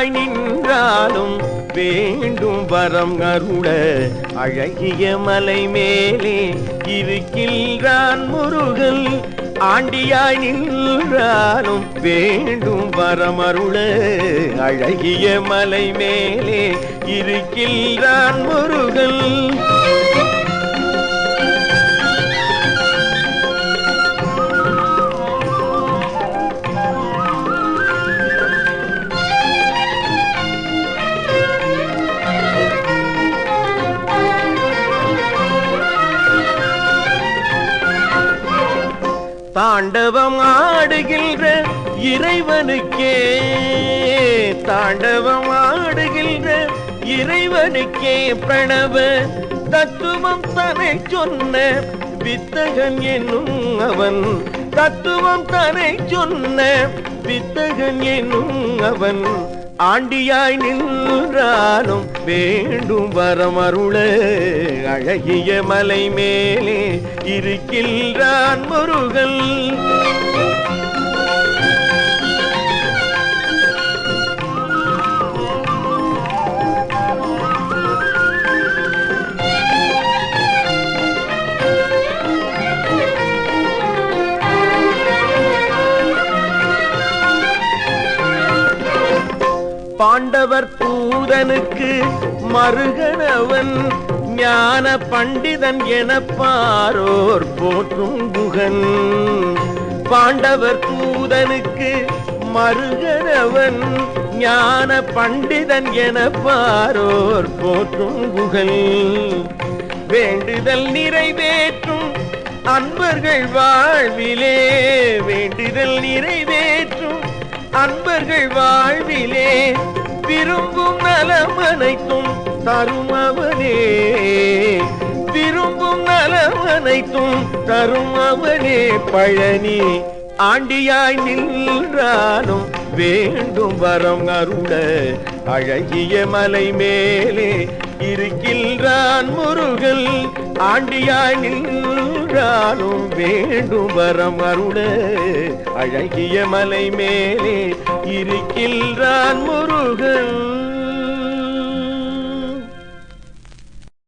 ஆண்டியாய் நின்றாலும் வேண்டும் வரம் அருள அழகிய மலை மேலே இருக்கின்றான் முருகன். ஆண்டியாய் நின்றாலும் வேண்டும் வரம் அருள அழகிய மலை மேலே இருக்கின்றான் முருகன். தாண்டவம் ஆடுகின்ற இறைவனுக்கே, தாண்டவம் ஆடுகின்ற இறைவனுக்கே பிரணவ தத்துவம் தனை சொன்ன வித்தகன் என்னும் அவன். தத்துவம் தனை சொன்ன வித்தகன் என்னும் அவன். ஆண்டியாய் நின்றாலும் வேண்டும் வரம் அருள அழகிய மலை மேலே இருக்கின்றான் முருகன். பாண்டவர் பூதனுக்கு மருகனவன் ஞான பண்டிதன் என பாரோர் போற்றும் குகன். பாண்டவர் பூதனுக்கு மருகனவன் ஞான பண்டிதன் என பாரோர் போற்றும் குகன். வேண்டுதல் நிறைவேற்றும் அன்பர்கள் வாழ்விலே, வேண்டுதல் நிறைவேற்றும் அன்பர்கள் வாழ்விலே விரும்பும் நலமனைத்தும் தரும் அவனே. விரும்பும் நலமனைத்தும் தரும் அவனே. பழனி ஆண்டியாய் நின்றாலும் வேண்டும் வரம் அருள அழகிய மலை மேலே இருக்கின்றான் முருகன். ஆண்டியாய் நின்றாலும் வேண்டும் வரம் அருள அழகிய மலை மேலே இருக்கின்றான் முருகன்.